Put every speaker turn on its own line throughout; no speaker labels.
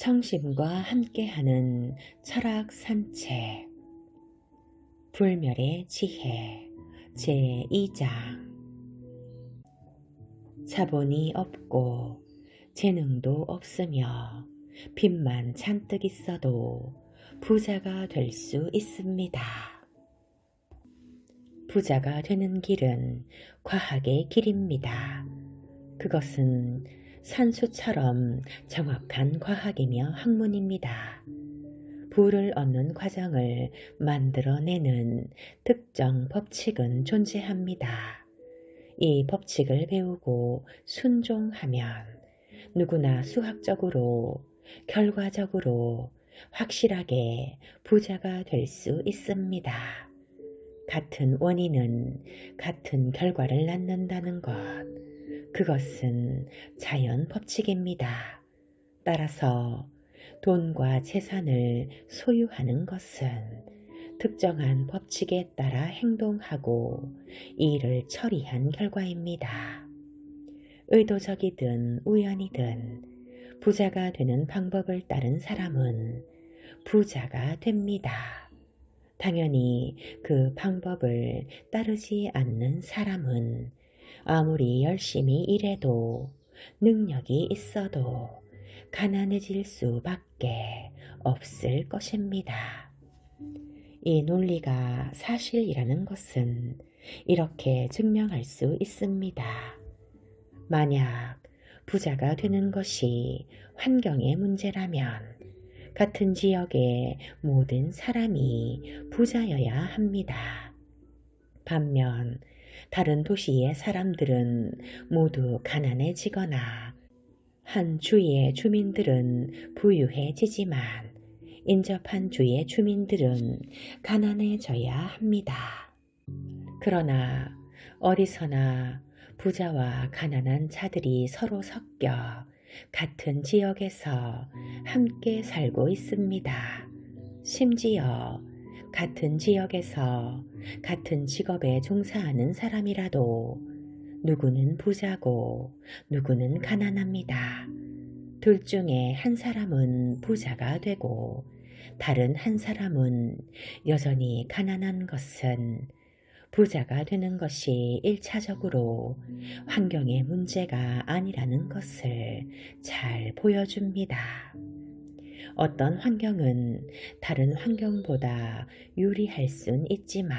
청심과 함께하는 철학 산책 불멸의 지혜 제2장 자본이 없고 재능도 없으며 빚만 잔뜩 있어도 부자가 될 수 있습니다. 부자가 되는 길은 과학의 길입니다. 그것은 산수처럼 정확한 과학이며 학문입니다. 부를 얻는 과정을 만들어내는 특정 법칙은 존재합니다. 이 법칙을 배우고 순종하면 누구나 수학적으로, 결과적으로 확실하게 부자가 될 수 있습니다. 같은 원인은 같은 결과를 낳는다는 것, 그것은 자연 법칙입니다. 따라서 돈과 재산을 소유하는 것은 특정한 법칙에 따라 행동하고 일을 처리한 결과입니다. 의도적이든 우연이든 부자가 되는 방법을 따른 사람은 부자가 됩니다. 당연히 그 방법을 따르지 않는 사람은 아무리 열심히 일해도 능력이 있어도 가난해질 수밖에 없을 것입니다. 이 논리가 사실이라는 것은 이렇게 증명할 수 있습니다. 만약 부자가 되는 것이 환경의 문제라면 같은 지역의 모든 사람이 부자여야 합니다. 반면 다른 도시의 사람들은 모두 가난해지거나 한 주의 주민들은 부유해지지만 인접한 주의 주민들은 가난해져야 합니다. 그러나 어디서나 부자와 가난한 자들이 서로 섞여 같은 지역에서 함께 살고 있습니다. 심지어 같은 지역에서 같은 직업에 종사하는 사람이라도 누구는 부자고 누구는 가난합니다. 둘 중에 한 사람은 부자가 되고 다른 한 사람은 여전히 가난한 것은 부자가 되는 것이 1차적으로 환경의 문제가 아니라는 것을 잘 보여줍니다. 어떤 환경은 다른 환경보다 유리할 순 있지만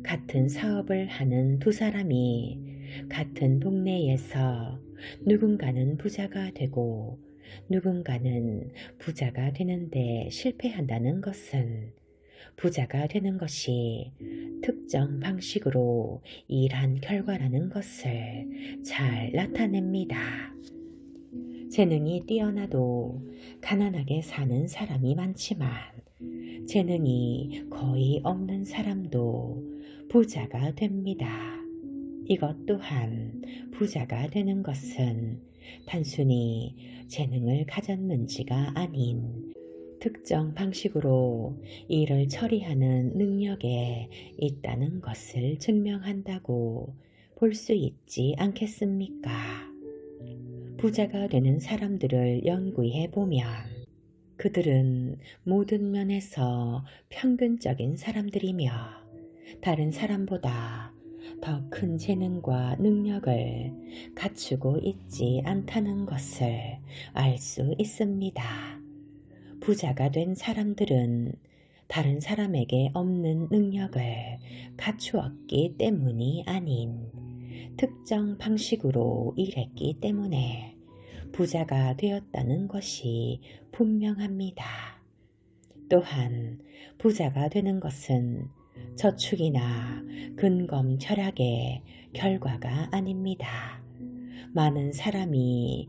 같은 사업을 하는 두 사람이 같은 동네에서 누군가는 부자가 되고 누군가는 부자가 되는데 실패한다는 것은 부자가 되는 것이 특정 방식으로 일한 결과라는 것을 잘 나타냅니다. 재능이 뛰어나도 가난하게 사는 사람이 많지만 재능이 거의 없는 사람도 부자가 됩니다. 이것 또한 부자가 되는 것은 단순히 재능을 가졌는지가 아닌 특정 방식으로 일을 처리하는 능력에 있다는 것을 증명한다고 볼 수 있지 않겠습니까? 부자가 되는 사람들을 연구해 보면 그들은 모든 면에서 평균적인 사람들이며 다른 사람보다 더 큰 재능과 능력을 갖추고 있지 않다는 것을 알 수 있습니다. 부자가 된 사람들은 다른 사람에게 없는 능력을 갖추었기 때문이 아닌 특정 방식으로 일했기 때문에 부자가 되었다는 것이 분명합니다. 또한 부자가 되는 것은 저축이나 근검 절약의 결과가 아닙니다. 많은 사람이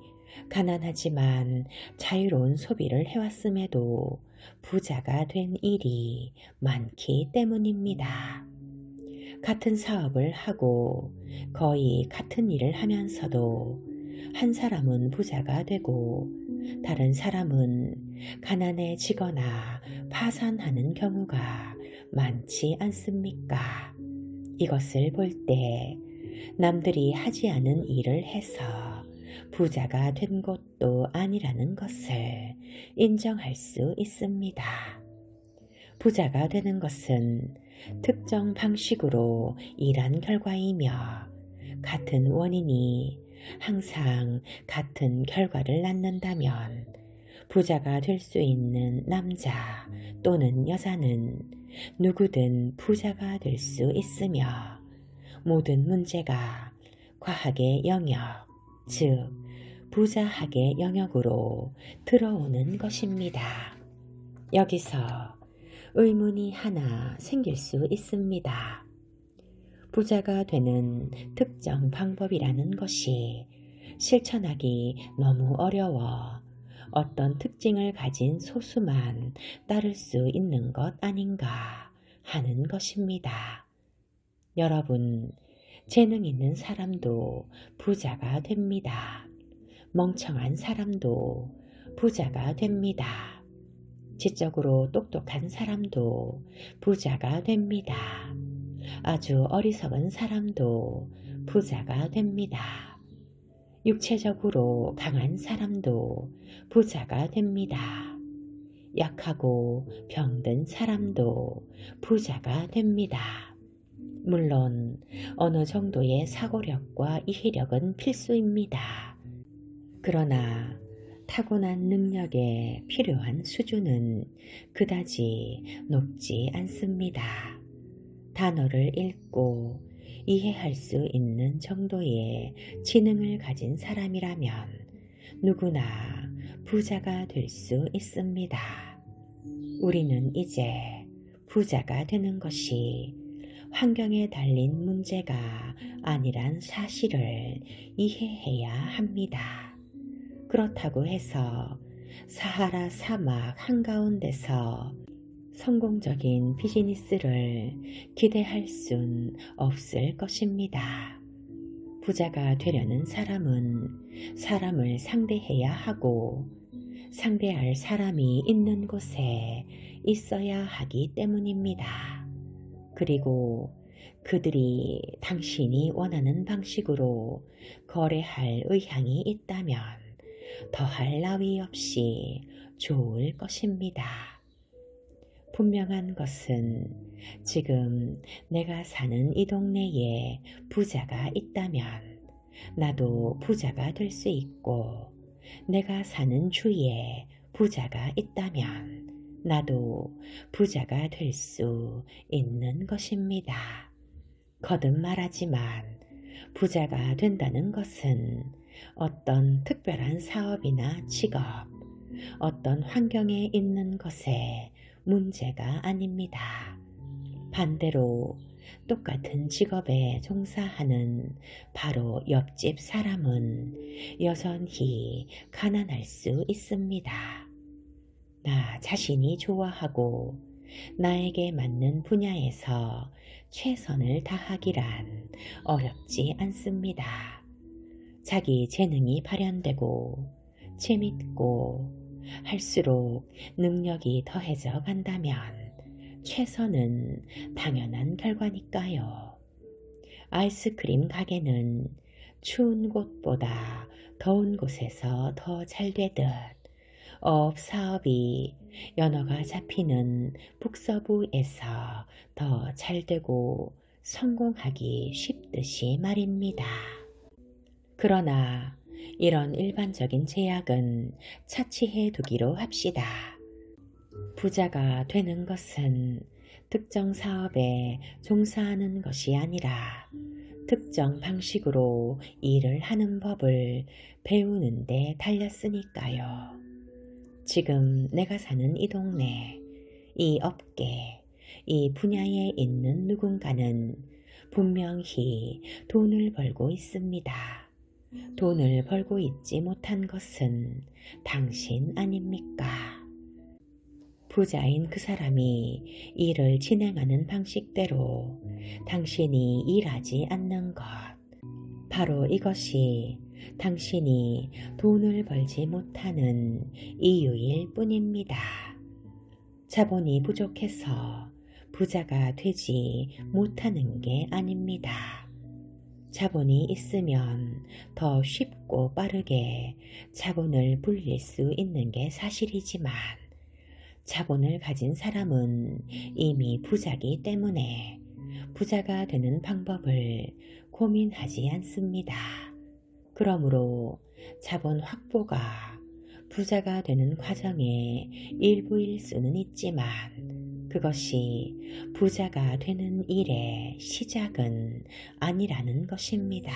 가난하지만 자유로운 소비를 해왔음에도 부자가 된 일이 많기 때문입니다. 같은 사업을 하고 거의 같은 일을 하면서도 한 사람은 부자가 되고 다른 사람은 가난해지거나 파산하는 경우가 많지 않습니까? 이것을 볼 때 남들이 하지 않은 일을 해서 부자가 된 것도 아니라는 것을 인정할 수 있습니다. 부자가 되는 것은 특정 방식으로 일한 결과이며 같은 원인이 항상 같은 결과를 낳는다면 부자가 될 수 있는 남자 또는 여자는 누구든 부자가 될 수 있으며 모든 문제가 과학의 영역, 즉 부자학의 영역으로 들어오는 것입니다. 여기서 의문이 하나 생길 수 있습니다. 부자가 되는 특정 방법이라는 것이 실천하기 너무 어려워 어떤 특징을 가진 소수만 따를 수 있는 것 아닌가 하는 것입니다. 여러분, 재능 있는 사람도 부자가 됩니다. 멍청한 사람도 부자가 됩니다. 지적으로 똑똑한 사람도 부자가 됩니다. 아주 어리석은 사람도 부자가 됩니다. 육체적으로 강한 사람도 부자가 됩니다. 약하고 병든 사람도 부자가 됩니다. 물론 어느 정도의 사고력과 이해력은 필수입니다. 그러나 타고난 능력에 필요한 수준은 그다지 높지 않습니다. 단어를 읽고 이해할 수 있는 정도의 지능을 가진 사람이라면 누구나 부자가 될 수 있습니다. 우리는 이제 부자가 되는 것이 환경에 달린 문제가 아니란 사실을 이해해야 합니다. 그렇다고 해서 사하라 사막 한가운데서 성공적인 비즈니스를 기대할 순 없을 것입니다. 부자가 되려는 사람은 사람을 상대해야 하고 상대할 사람이 있는 곳에 있어야 하기 때문입니다. 그리고 그들이 당신이 원하는 방식으로 거래할 의향이 있다면 더할 나위 없이 좋을 것입니다. 분명한 것은 지금 내가 사는 이 동네에 부자가 있다면 나도 부자가 될 수 있고 내가 사는 주에 부자가 있다면 나도 부자가 될 수 있는 것입니다. 거듭 말하지만 부자가 된다는 것은 어떤 특별한 사업이나 직업, 어떤 환경에 있는 것에 문제가 아닙니다. 반대로 똑같은 직업에 종사하는 바로 옆집 사람은 여전히 가난할 수 있습니다. 나 자신이 좋아하고 나에게 맞는 분야에서 최선을 다하기란 어렵지 않습니다. 자기 재능이 발현되고 재밌고 할수록 능력이 더해져 간다면 최선은 당연한 결과니까요. 아이스크림 가게는 추운 곳보다 더운 곳에서 더 잘 되듯 어업 사업이 연어가 잡히는 북서부에서 더 잘 되고 성공하기 쉽듯이 말입니다. 그러나 이런 일반적인 제약은 차치해 두기로 합시다. 부자가 되는 것은 특정 사업에 종사하는 것이 아니라 특정 방식으로 일을 하는 법을 배우는 데 달렸으니까요. 지금 내가 사는 이 동네, 이 업계, 이 분야에 있는 누군가는 분명히 돈을 벌고 있습니다. 돈을 벌고 있지 못한 것은 당신 아닙니까? 부자인 그 사람이 일을 진행하는 방식대로 당신이 일하지 않는 것, 바로 이것이 당신이 돈을 벌지 못하는 이유일 뿐입니다. 자본이 부족해서 부자가 되지 못하는 게 아닙니다. 자본이 있으면 더 쉽고 빠르게 자본을 불릴 수 있는 게 사실이지만 자본을 가진 사람은 이미 부자기 때문에 부자가 되는 방법을 고민하지 않습니다. 그러므로 자본 확보가 부자가 되는 과정의 일부일 수는 있지만 그것이 부자가 되는 일의 시작은 아니라는 것입니다.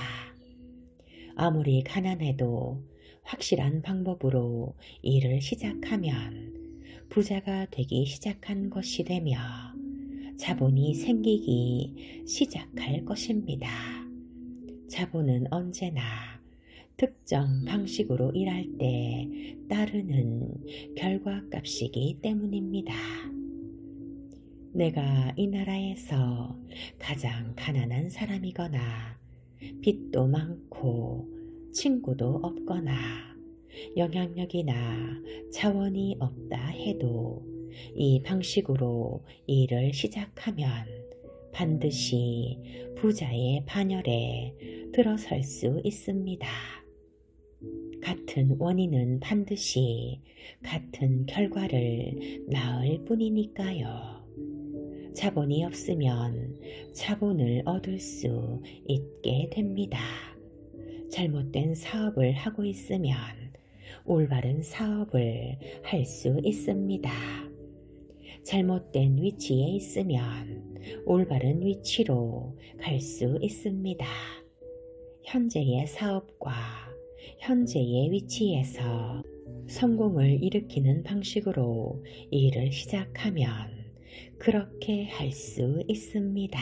아무리 가난해도 확실한 방법으로 일을 시작하면 부자가 되기 시작한 것이 되며 자본이 생기기 시작할 것입니다. 자본은 언제나 특정 방식으로 일할 때 따르는 결과값이기 때문입니다. 내가 이 나라에서 가장 가난한 사람이거나 빚도 많고 친구도 없거나 영향력이나 자원이 없다 해도 이 방식으로 일을 시작하면 반드시 부자의 반열에 들어설 수 있습니다. 같은 원인은 반드시 같은 결과를 낳을 뿐이니까요. 자본이 없으면 자본을 얻을 수 있게 됩니다. 잘못된 사업을 하고 있으면 올바른 사업을 할 수 있습니다. 잘못된 위치에 있으면 올바른 위치로 갈 수 있습니다. 현재의 사업과 현재의 위치에서 성공을 일으키는 방식으로 일을 시작하면 그렇게 할 수 있습니다.